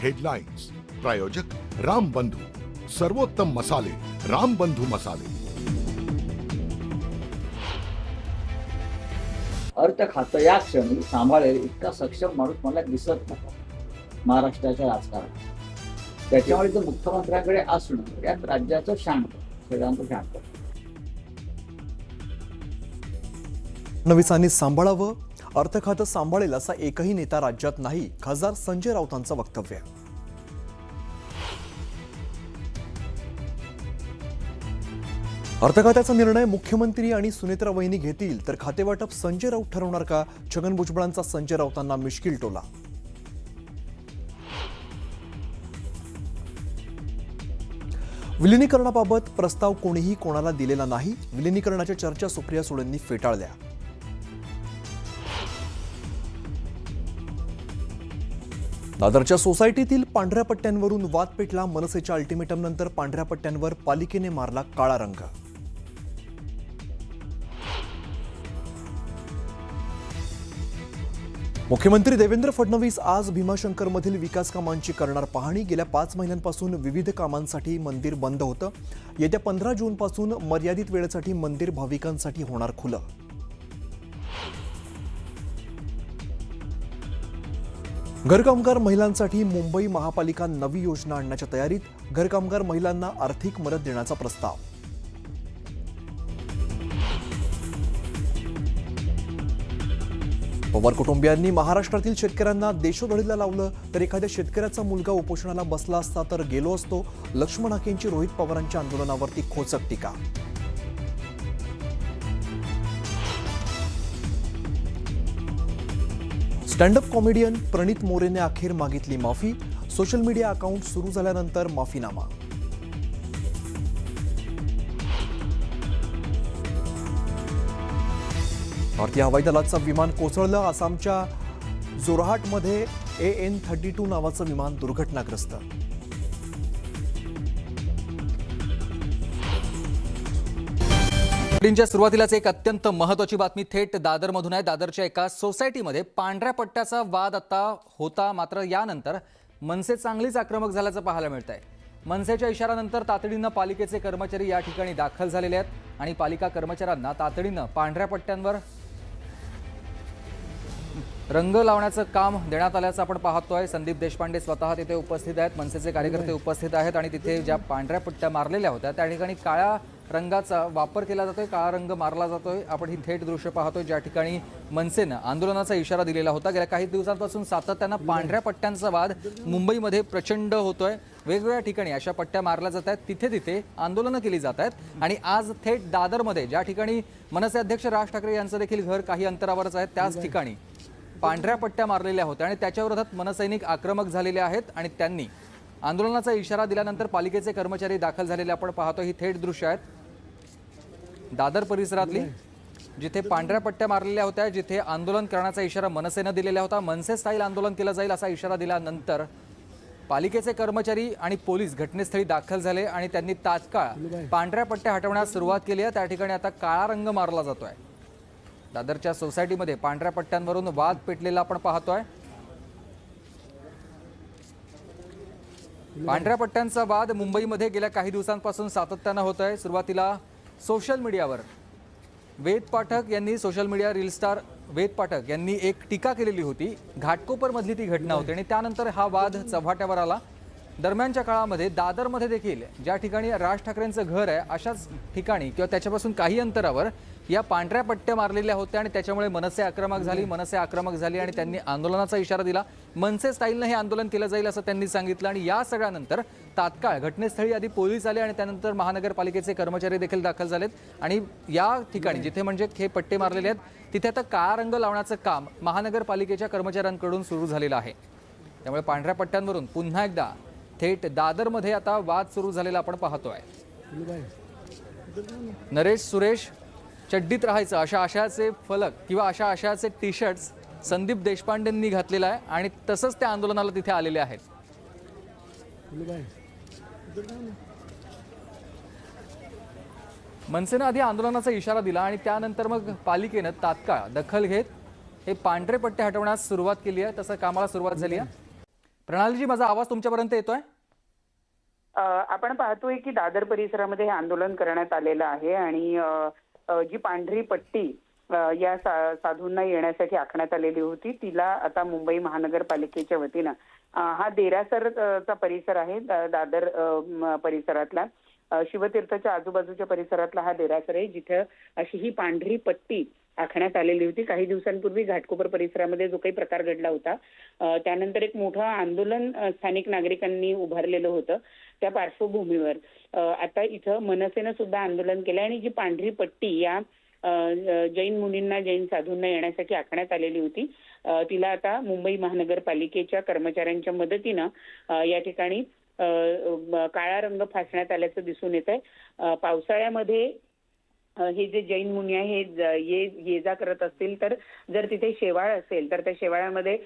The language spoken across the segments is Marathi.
हेडलाइन्स प्रायोजक राम बंधू सर्वोत्तम मसाले राम बंधू मसाले। अर्थ खातं या क्षणी सांभाळेल इतका सक्षम माणूस मला दिसत नाही महाराष्ट्राच्या राजकारणात। त्याच्यामुळे तो मुख्यमंत्र्यांकडे असणं यात राज्याचं शांत सगळ्यांचं शांत। फडणवीसांनी सांभाळावं, अर्थ खातं सांभाळेल असा एकही नेता राज्यात नाही, खासदार संजय राऊतांचं वक्तव्य। अर्थ खात्याचा निर्णय मुख्यमंत्री आणि सुनेत्रा वहिनी घेतील तर खातेवाटप संजय राऊत ठरवणार का? छगन भुजबळांचा संजय राऊतांना मिश्किल टोला। विलिनीकरणाबाबत प्रस्ताव कोणीही कोणाला दिलेला नाही, विलिनीकरणाच्या चर्चा सुप्रिया सुळेंनी फेटाळल्या। दादरच्या सोसायटीतील पांढऱ्या पट्ट्यांवरून वाद पेटला, मनसेच्या अल्टिमेटम नंतर पांढऱ्या पट्ट्यांवर पालिकेने मारला काळा रंग। मुख्यमंत्री देवेंद्र फडणवीस आज भीमाशंकरमधील विकास कामांची करणार पाहणी। गेल्या 5 महिन्यांपासून विविध कामांसाठी मंदिर बंद होतं। येत्या 15 जूनपासून मर्यादित वेळेसाठी मंदिर भाविकांसाठी होणार खुलं। घरकामगार महिलांसाठी मुंबई महापालिका नवी योजना आणण्याच्या तयारीत, घरकामगार महिलांना आर्थिक मदत देण्याचा प्रस्ताव। पवार कुटुंबियांनी महाराष्ट्रातील शेतकऱ्यांना देशोधडीला लावलं, तर एखाद्या शेतकऱ्याचा मुलगा उपोषणाला बसला असता तर गेलो असतो, लक्ष्मण हाकेंची रोहित पवारांच्या आंदोलनावरती खोचक टीका। स्टँडअप कॉमेडियन प्रणित मोरेने अखेर मागितली माफी, सोशल मीडिया अकाउंट सुरू झाल्यानंतर माफीनामा। भारतीय हवाई दलाचं विमान कोसळलं, आसामच्या जोरहाटमध्ये AN-32 नावाचं विमान दुर्घटनाग्रस्त। च्या सुरुवातीलाच एक अत्यंत महत्त्वाची बातमी थेट दादरमधून आहे। दादरच्या एका सोसायटीमध्ये पांढऱ्या पट्ट्याचा वाद आता होता, मात्र यानंतर मनसे चांगलीच आक्रमक झाल्याचं पाहायला मिळत आहे। मनसेच्या इशाऱ्यानंतर तातडीनं पालिकेचे कर्मचारी या ठिकाणी दाखल झालेले आहेत आणि पालिका कर्मचाऱ्यांना तातडीनं पांढऱ्या पट्ट्यांवर रंग लावण्याचं काम देण्यात आल्याचं आपण पाहतोय। संदीप देशपांडे स्वतः तिथे उपस्थित आहेत, मनसेचे कार्यकर्ते उपस्थित आहेत आणि तिथे ज्या पांढऱ्या पट्ट्या मारलेल्या होत्या त्या ठिकाणी काळ्या रंगाचा वापर केला जातोय, काळा रंग मारला जातोय। आपण ही थेट दृश्य पाहतोय ज्या ठिकाणी मनसेनं आंदोलनाचा इशारा दिलेला होता। गेल्या काही दिवसांपासून सातत्यानं पांढऱ्या पट्ट्यांचा वाद मुंबईमध्ये प्रचंड होतोय। वेगवेगळ्या ठिकाणी अशा पट्ट्या मारल्या जात आहेत, तिथे तिथे आंदोलनं केली जात आहेत आणि आज थेट दादरमध्ये ज्या ठिकाणी मनसे अध्यक्ष राज ठाकरे यांचं देखील घर काही अंतरावरच आहे, त्याच ठिकाणी पांढऱ्या पट्ट्या मारलेल्या होत्या आणि त्याच्याविरोधात मनसैनिक आक्रमक झालेले आहेत आणि त्यांनी आंदोलनाचा इशारा दिल्यानंतर पालिकेचे कर्मचारी दाखल झालेले आपण पाहतो। ही थेट दृश्य आहेत दादर परिसरातली, जिथे पांढऱ्या पट्ट्या मारलेल्या होत्या, जिथे आंदोलन करण्याचा इशारा मनसेनं दिलेला होता। मनसे स्टाईल आंदोलन केलं जाईल असा इशारा दिल्यानंतर पालिकेचे कर्मचारी आणि पोलीस घटनास्थळी दाखल झाले आणि त्यांनी तात्काळ पांढऱ्या पट्ट्या हटवण्यास सुरुवात केली आहे। त्या ठिकाणी आता काळा रंग मारला जातोय। दादरच्या सोसायटीमध्ये पांढऱ्या पट्ट्यांवरून वाद पेटलेला आपण पाहतोय। पांढऱ्या पट्ट्यांचा वाद मुंबईमध्ये गेल्या काही दिवसांपासून सातत्यानं होतोय। सुरुवातीला सोशल मीडियावर वेद पाठक यांनी, सोशल मीडिया रील स्टार वेद पाठक यांनी एक टीका केलेली होती। घाटकोपरमधली ती घटना होती आणि त्यानंतर हा वाद चव्हाट्यावर आला। दरम्यानच्या काळामध्ये दादरमध्ये देखील ज्या ठिकाणी राज ठाकरेंचं घर आहे अशाच ठिकाणी किंवा त्याच्यापासून काही अंतरावर या पांढऱ्या पट्ट्या मारलेल्या होत्या आणि त्याच्यामुळे मनसे आक्रमक झाली आणि त्यांनी आंदोलनाचा इशारा दिला। मनसे स्टाईलनं हे आंदोलन केलं जाईल असं त्यांनी सांगितलं आणि या सगळ्यानंतर तात्काळ घटनास्थळी आधी पोलीस आले आणि त्यानंतर महानगरपालिकेचे कर्मचारी देखील दाखल झालेत आणि या ठिकाणी जिथे म्हणजे हे पट्टे मारलेले आहेत तिथे आता काळा रंग लावण्याचं काम महानगरपालिकेच्या कर्मचाऱ्यांकडून सुरू झालेलं आहे। त्यामुळे पांढऱ्या पट्ट्यांवरून पुन्हा एकदा थेट दादरमध्ये आता वाद सुरू झालेला आपण पाहतोय। नरेश सुरेश चड्डीत राहायचं अशा आशयाचे फलक किंवा अशा आशयाचे टी-शर्ट्स संदीप देशपांडेंनी घातलेला आहे आणि तसंच त्या आंदोलनाला तिथे आलेले आहेत। मनसेनं आधी आंदोलनाचा इशारा दिला आणि त्यानंतर मग पालिकेनं तात्काळ दखल घेत हे पांढरे पट्टे हटवण्यास सुरुवात केली आहे, तसं कामाला सुरुवात झाली आहे। प्रणालीजी, माझा आवाज तुमच्यापर्यंत येतोय? आपण पाहतोय की दादर परिसरामध्ये हे आंदोलन करण्यात आलेलं आहे आणि जी पांढरी पट्टी या साधूंना येण्यासाठी आखण्यात आलेली होती, तिला आता मुंबई महानगरपालिकेच्या वतीनं हा देरासरचा परिसर आहे, दादर परिसरातला शिवतीर्थच्या आजूबाजूच्या परिसरातला हा देरासर आहे, जिथे अशी ही पांढरी पट्टी आखण्यात आलेली होती. काही दिवसांपूर्वी घाटकोपर परिसरामध्ये जो काही प्रकार घडला होता, त्यानंतर एक मोठं आंदोलन स्थानिक नागरिकांनी उभारलेलं होतं. त्या पार्श्वभूमीवर आता इथं मनसेनं सुद्धा आंदोलन केलं आणि जी पांढरी पट्टी या जैन मुनींना, जैन साधूंना येण्यासाठी आखण्यात आलेली होती, तिला आता मुंबई महानगरपालिकेच्या कर्मचाऱ्यांच्या मदतीनं या ठिकाणी काळा रंग फासण्यात आल्याचं दिसून येत आहे. पावसाळ्यामध्ये हे जे जैन मुनी आहे ये जा करत असतील, तर जर तिथे शेवाळ असेल तर त्या शेवाळामध्ये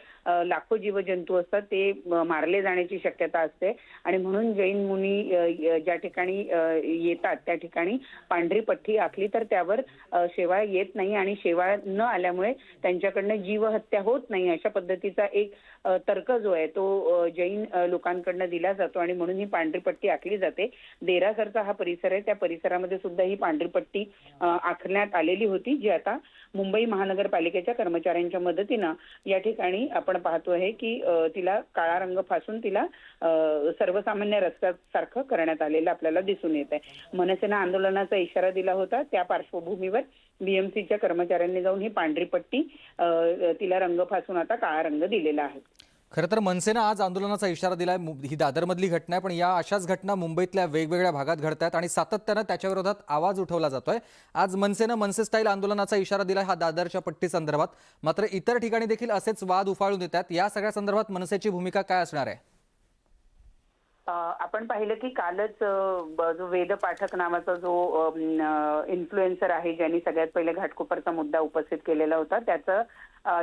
लाखो जीवजंतू असतात, ते मारले जाण्याची शक्यता असते आणि म्हणून जैन मुनी ज्या ठिकाणी येतात त्या ठिकाणी पांढरी पट्टी आखली तर त्यावर शेवाळ येत नाही आणि शेवाळ न आल्यामुळे त्यांच्याकडनं जीवहत्या होत नाही, अशा पद्धतीचा एक तर्क जो आहे तो जैन लोकांकडनं दिला जातो आणि म्हणून ही पांढरी पट्टी आखली जाते. देरासरचा हा परिसर आहे, त्या परिसरामध्ये सुद्धा ही पांढरी पट्टी आखण्यात आलेली होती, जी आता मुंबई महानगरपालिकेच्या कर्मचाऱ्यांच्या मदतीनं या ठिकाणी आपण पाहतो आहे की तिला काळा रंग फासून तिला सर्वसामान्य रस्त्यासारखं करण्यात आलेलं आपल्याला दिसून येत आहे. मनसेनं आंदोलनाचा इशारा दिला होता, त्या पार्श्वभूमीवर बीएमसीच्या कर्मचाऱ्यांनी जाऊन ही पांढरी पट्टी तिला रंग फासून आता काळा रंग दिलेला आहे. खरं तर मनसेनं आज आंदोलनाचा इशारा दिलाय. ही दादरमधली घटना आहे, पण या अशाच घटना मुंबईतल्या वेगवेगळ्या भागात घडत आहेत आणि सातत्यानं त्याच्या विरोधात आवाज उठवला जातोय. आज मनसेनं मनसे स्टाईल आंदोलनाचा इशारा दिलाय हा दादरच्या पट्टी संदर्भात. मात्र इतर ठिकाणी देखील असेच वाद उफाळून येतात. या सगळ्या संदर्भात मनसेची भूमिका काय असणार आहे? आपण पाहिलं की कालच जो वेद पाठक नावाचा जो इन्फ्लुएन्सर आहे, ज्यांनी सगळ्यात पहिले घाटकोपरचा मुद्दा उपस्थित केलेला होता, त्याचं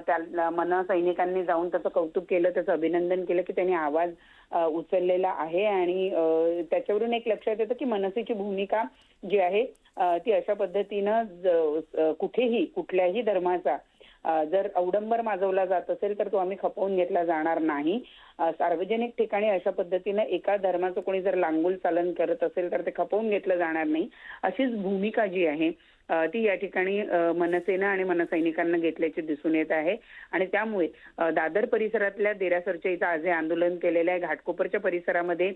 त्या मनसैनिकांनी जाऊन त्याचं कौतुक केलं, त्याचं अभिनंदन केलं की त्यांनी आवाज उचललेला आहे आणि त्याच्यावरून एक लक्षात येतं की मनसेची भूमिका जी आहे ती अशा पद्धतीनं कुठल्याही धर्माचा जर अवडंबर माजवला जात असेल तर तो आम्ही खपवून घेतला जाणार नाही. सार्वजनिक ठिकाणी अशा पद्धतीनं एका धर्माचं कोणी जर लांगुल चालन करत असेल तर ते खपवून घेतलं जाणार नाही, अशीच भूमिका जी आहे ती या ठिकाणी मनसेनं आणि मनसैनिकांना घेतल्याचे दिसून येत आहे. आणि त्यामुळे दादर परिसरातल्या देरासरच्या इथं आज हे आंदोलन केलेलं आहे. घाटकोपरच्या परिसरामध्ये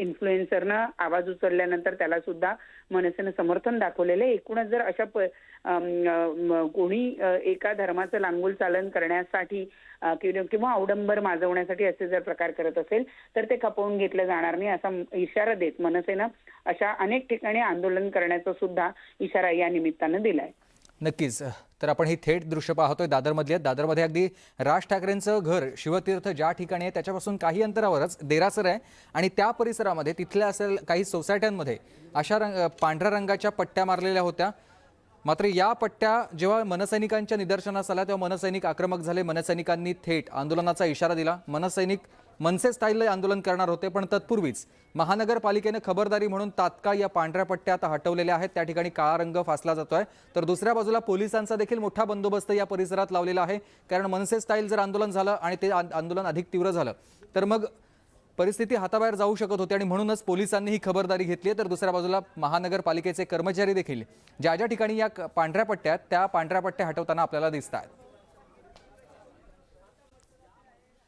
इन्फ्लुएन्सरनं आवाज उचलल्यानंतर त्याला सुद्धा मनसेनं समर्थन दाखवलेलं आहे. एकूणच जर अशा कोणी एका धर्माचं लांगुल चालन करण्यासाठी किंवा अवडंबर माजवण्यासाठी असे जर प्रकार करत असेल तर ते खपवून घेतलं जाणार नाही, असा इशारा देत मनसेनं अशा अनेक ठिकाणी आंदोलन करण्याचा सुद्धा इशारा या निमित्तानं दिलाय. नक्कीच. तर आपण ही थेट दृश्य पाहतोय दादरमधली. दादरमध्ये अगदी राज ठाकरेंचं घर शिवतीर्थ ज्या ठिकाणी आहे त्याच्यापासून काही अंतरावरच देरासर आहे आणि त्या परिसरामध्ये तिथल्या असेल काही सोसायट्यांमध्ये अशा पांढऱ्या रंगाच्या पट्ट्या मारलेल्या होत्या. मात्र या पट्ट्या जेव्हा मनसैनिकांच्या निदर्शनास आल्या तेव्हा मनसैनिक आक्रमक झाले. मनसैनिकांनी थेट आंदोलनाचा इशारा दिला. मनसैनिक मनसे स्टाईलला आंदोलन करणार होते, पण तत्पूर्वीच महानगरपालिकेने खबरदारी म्हणून तात्काळ या पांढऱ्या पट्ट्या आता हटवलेल्या आहेत. त्या ठिकाणी काळा रंग फासला जातोय. तर दुसऱ्या बाजूला पोलिसांचा देखील मोठा बंदोबस्त या परिसरात लावलेला आहे, कारण मनसे स्टाईल जर आंदोलन झालं आणि ते आंदोलन अधिक तीव्र झालं तर मग परिस्थिती हाताबाहेर जाऊ शकत होती आणि म्हणूनच पोलिसांनी ही खबरदारी घेतली आहे. तर दुसऱ्या बाजूला महानगरपालिकेचे कर्मचारी देखील ज्या ज्या ठिकाणी या पांढऱ्या पट्ट्या त्या पांढऱ्या पट्ट्या हटवताना आपल्याला दिसत आहेत.